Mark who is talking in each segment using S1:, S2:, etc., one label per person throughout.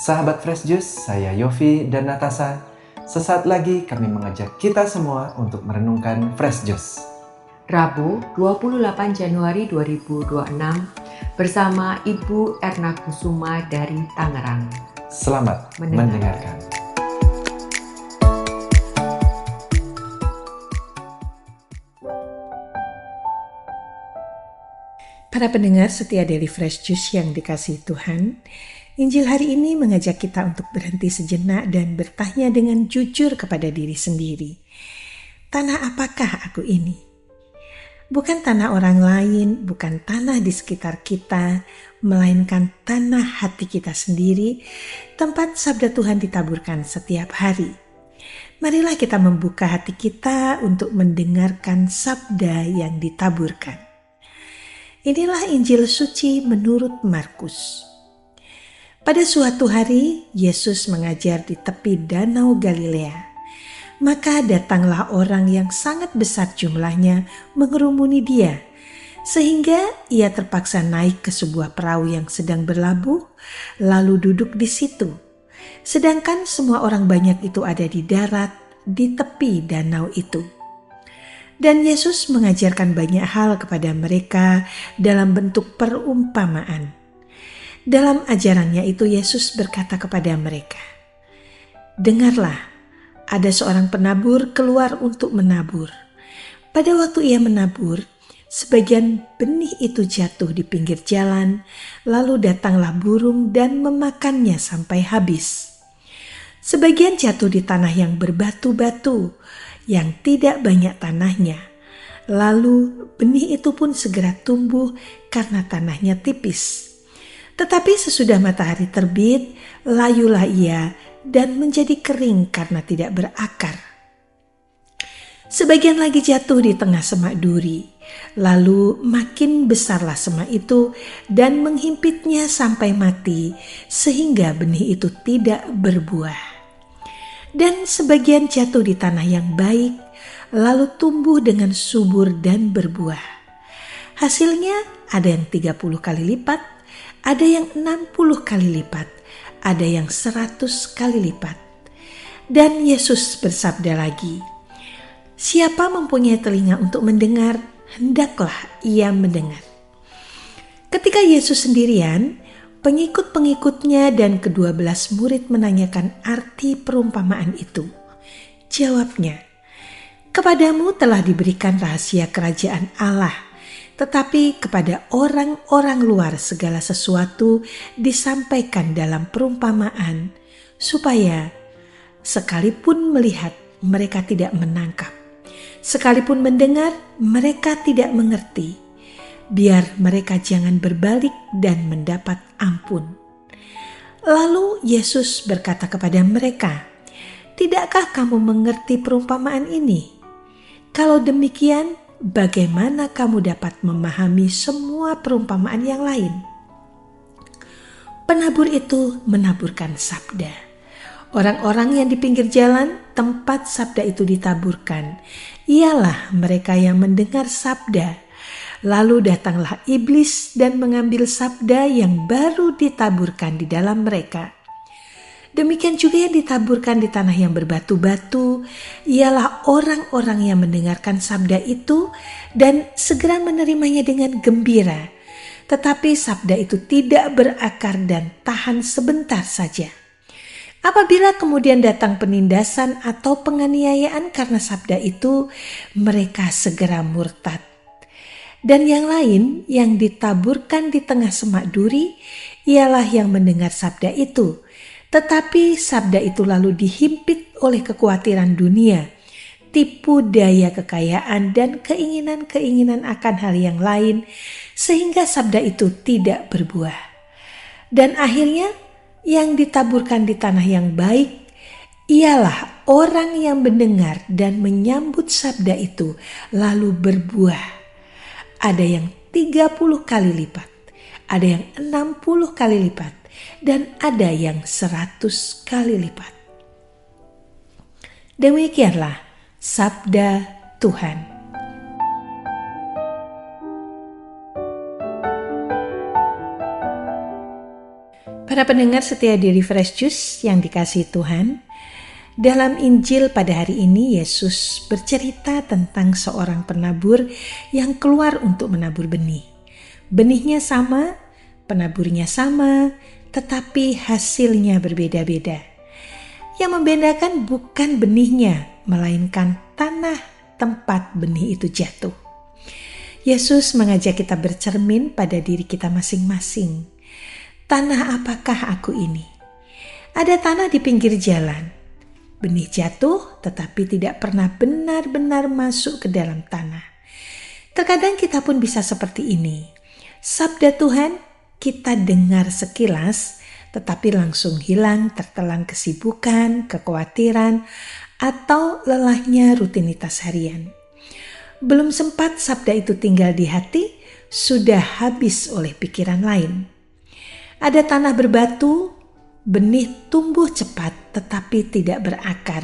S1: Sahabat Fresh Juice, saya Yofi dan Natasha. Sesaat lagi kami mengajak kita semua untuk merenungkan Fresh Juice.
S2: Rabu 28 Januari 2026 bersama Ibu Erna Kusuma dari Tangerang.
S1: Selamat mendengarkan.
S3: Para pendengar setia Daily Fresh Juice yang dikasihi Tuhan, Injil hari ini mengajak kita untuk berhenti sejenak dan bertanya dengan jujur kepada diri sendiri. Tanah apakah aku ini? Bukan tanah orang lain, bukan tanah di sekitar kita, melainkan tanah hati kita sendiri, tempat sabda Tuhan ditaburkan setiap hari. Marilah kita membuka hati kita untuk mendengarkan sabda yang ditaburkan. Inilah Injil suci menurut Markus. Pada suatu hari, Yesus mengajar di tepi Danau Galilea. Maka datanglah orang yang sangat besar jumlahnya mengerumuni dia, sehingga ia terpaksa naik ke sebuah perahu yang sedang berlabuh, lalu duduk di situ. Sedangkan semua orang banyak itu ada di darat, di tepi danau itu. Dan Yesus mengajarkan banyak hal kepada mereka dalam bentuk perumpamaan. Dalam ajarannya itu Yesus berkata kepada mereka, "Dengarlah, ada seorang penabur keluar untuk menabur. Pada waktu ia menabur, sebagian benih itu jatuh di pinggir jalan, lalu datanglah burung dan memakannya sampai habis. Sebagian jatuh di tanah yang berbatu-batu, yang tidak banyak tanahnya. Lalu benih itu pun segera tumbuh karena tanahnya tipis. Tetapi sesudah matahari terbit, layulah ia dan menjadi kering karena tidak berakar. Sebagian lagi jatuh di tengah semak duri, lalu makin besarlah semak itu dan menghimpitnya sampai mati, sehingga benih itu tidak berbuah. Dan sebagian jatuh di tanah yang baik, lalu tumbuh dengan subur dan berbuah. Hasilnya ada yang 30 kali lipat, ada yang 60 kali lipat, ada yang 100 kali lipat." Dan Yesus bersabda lagi, "Siapa mempunyai telinga untuk mendengar, hendaklah ia mendengar." Ketika Yesus sendirian, pengikut-pengikutnya dan ke-12 murid menanyakan arti perumpamaan itu. Jawabnya, "Kepadamu telah diberikan rahasia kerajaan Allah, tetapi kepada orang-orang luar segala sesuatu disampaikan dalam perumpamaan, supaya sekalipun melihat mereka tidak menangkap, sekalipun mendengar mereka tidak mengerti, biar mereka jangan berbalik dan mendapat ampun." Lalu Yesus berkata kepada mereka, "Tidakkah kamu mengerti perumpamaan ini? Kalau demikian, bagaimana kamu dapat memahami semua perumpamaan yang lain?" Penabur itu menaburkan sabda. Orang-orang yang di pinggir jalan tempat sabda itu ditaburkan, ialah mereka yang mendengar sabda. Lalu datanglah iblis dan mengambil sabda yang baru ditaburkan di dalam mereka. Demikian juga yang ditaburkan di tanah yang berbatu-batu, ialah orang-orang yang mendengarkan sabda itu dan segera menerimanya dengan gembira. Tetapi sabda itu tidak berakar dan tahan sebentar saja. Apabila kemudian datang penindasan atau penganiayaan karena sabda itu, mereka segera murtad. Dan yang lain yang ditaburkan di tengah semak duri, ialah yang mendengar sabda itu. Tetapi sabda itu lalu dihimpit oleh kekhawatiran dunia, tipu daya kekayaan dan keinginan-keinginan akan hal yang lain, sehingga sabda itu tidak berbuah. Dan akhirnya yang ditaburkan di tanah yang baik, ialah orang yang mendengar dan menyambut sabda itu lalu berbuah. Ada yang 30 kali lipat, ada yang 60 kali lipat, dan ada yang 100 kali lipat. Demikianlah sabda Tuhan. Para pendengar setia di Refresh Juice yang dikasihi Tuhan, dalam Injil pada hari ini Yesus bercerita tentang seorang penabur yang keluar untuk menabur benih. Benihnya sama, penaburnya sama, tetapi hasilnya berbeda-beda. Yang membedakan bukan benihnya, melainkan tanah tempat benih itu jatuh. Yesus mengajak kita bercermin pada diri kita masing-masing. Tanah apakah aku ini? Ada tanah di pinggir jalan. Benih jatuh tetapi tidak pernah benar-benar masuk ke dalam tanah. Terkadang kita pun bisa seperti ini. Sabda Tuhan kita dengar sekilas tetapi langsung hilang tertelan kesibukan, kekhawatiran, atau lelahnya rutinitas harian. Belum sempat sabda itu tinggal di hati, sudah habis oleh pikiran lain. Ada tanah berbatu, benih tumbuh cepat tetapi tidak berakar.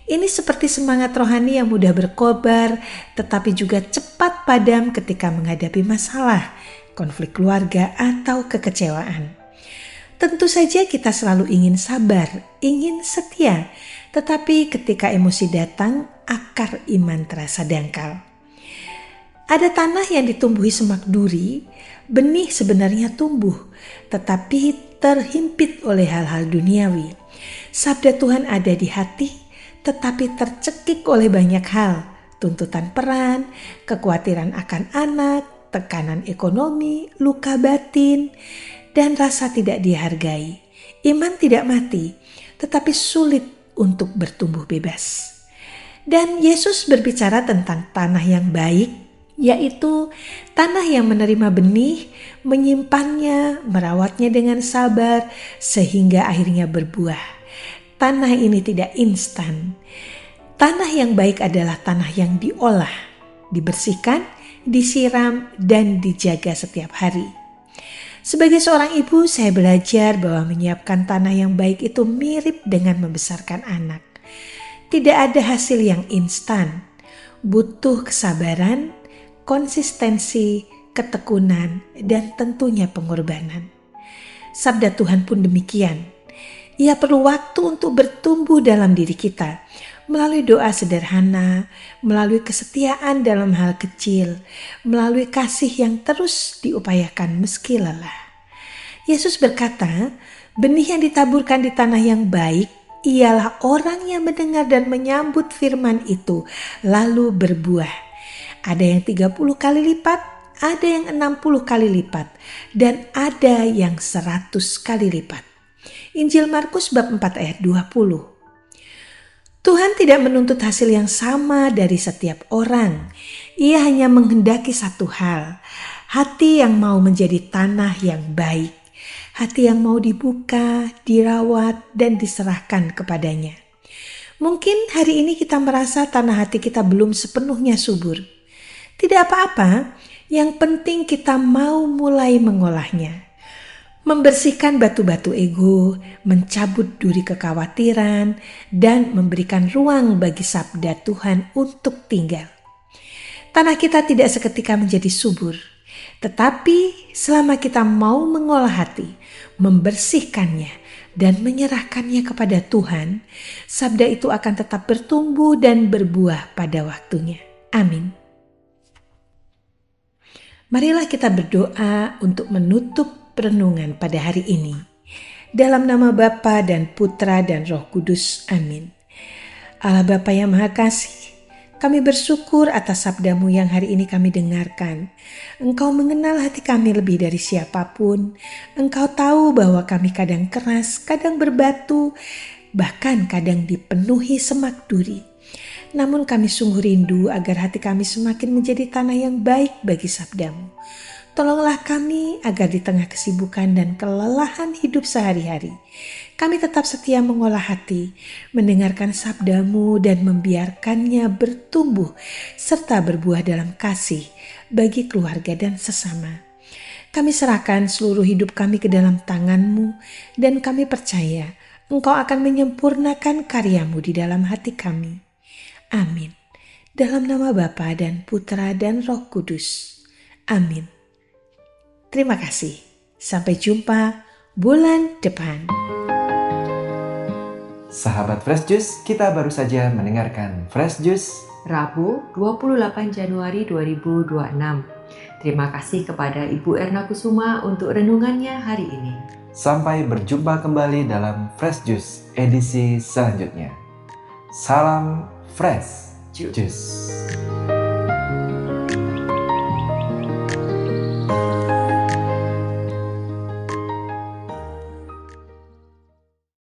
S3: Ini seperti semangat rohani yang mudah berkobar tetapi juga cepat padam ketika menghadapi masalah, konflik keluarga atau kekecewaan. Tentu saja kita selalu ingin sabar, ingin setia, tetapi ketika emosi datang, akar iman terasa dangkal. Ada tanah yang ditumbuhi semak duri, benih sebenarnya tumbuh, tetapi terhimpit oleh hal-hal duniawi. Sabda Tuhan ada di hati, tetapi tercekik oleh banyak hal, tuntutan peran, kekhawatiran akan anak, tekanan ekonomi, luka batin, dan rasa tidak dihargai. Iman tidak mati, tetapi sulit untuk bertumbuh bebas. Dan Yesus berbicara tentang tanah yang baik, yaitu tanah yang menerima benih, menyimpannya, merawatnya dengan sabar, sehingga akhirnya berbuah. Tanah ini tidak instan. Tanah yang baik adalah tanah yang diolah, dibersihkan, disiram, dan dijaga setiap hari. Sebagai seorang ibu, saya belajar bahwa menyiapkan tanah yang baik itu mirip dengan membesarkan anak. Tidak ada hasil yang instan, butuh kesabaran, konsistensi, ketekunan, dan tentunya pengorbanan. Sabda Tuhan pun demikian. Ia perlu waktu untuk bertumbuh dalam diri kita, melalui doa sederhana, melalui kesetiaan dalam hal kecil, melalui kasih yang terus diupayakan meski lelah. Yesus berkata, benih yang ditaburkan di tanah yang baik ialah orang yang mendengar dan menyambut firman itu, lalu berbuah. Ada yang 30 kali lipat, ada yang 60 kali lipat, dan ada yang 100 kali lipat. Injil Markus bab 4 ayat 20. Tuhan tidak menuntut hasil yang sama dari setiap orang. Ia hanya menghendaki satu hal, hati yang mau menjadi tanah yang baik, hati yang mau dibuka, dirawat, dan diserahkan kepadanya. Mungkin hari ini kita merasa tanah hati kita belum sepenuhnya subur. Tidak apa-apa, yang penting kita mau mulai mengolahnya. Membersihkan batu-batu ego, mencabut duri kekhawatiran, dan memberikan ruang bagi sabda Tuhan untuk tinggal. Tanah kita tidak seketika menjadi subur, tetapi selama kita mau mengolah hati, membersihkannya, dan menyerahkannya kepada Tuhan, sabda itu akan tetap bertumbuh dan berbuah pada waktunya. Amin. Marilah kita berdoa untuk menutup renungan pada hari ini. Dalam nama Bapa dan Putra dan Roh Kudus. Amin. Allah Bapa yang Maha Kasih, kami bersyukur atas sabda-Mu yang hari ini kami dengarkan. Engkau mengenal hati kami lebih dari siapapun. Engkau tahu bahwa kami kadang keras, kadang berbatu, bahkan kadang dipenuhi semak duri. Namun kami sungguh rindu agar hati kami semakin menjadi tanah yang baik bagi sabda-Mu. Tolonglah kami agar di tengah kesibukan dan kelelahan hidup sehari-hari, kami tetap setia mengolah hati, mendengarkan sabda-Mu dan membiarkannya bertumbuh serta berbuah dalam kasih bagi keluarga dan sesama. Kami serahkan seluruh hidup kami ke dalam tangan-Mu dan kami percaya Engkau akan menyempurnakan karya-Mu di dalam hati kami. Amin. Dalam nama Bapa dan Putra dan Roh Kudus. Amin. Terima kasih. Sampai jumpa bulan depan.
S1: Sahabat Fresh Juice, kita baru saja mendengarkan Fresh Juice
S2: Rabu 28 Januari 2026. Terima kasih kepada Ibu Erna Kusuma untuk renungannya hari ini.
S1: Sampai berjumpa kembali dalam Fresh Juice edisi selanjutnya. Salam Fresh Juice.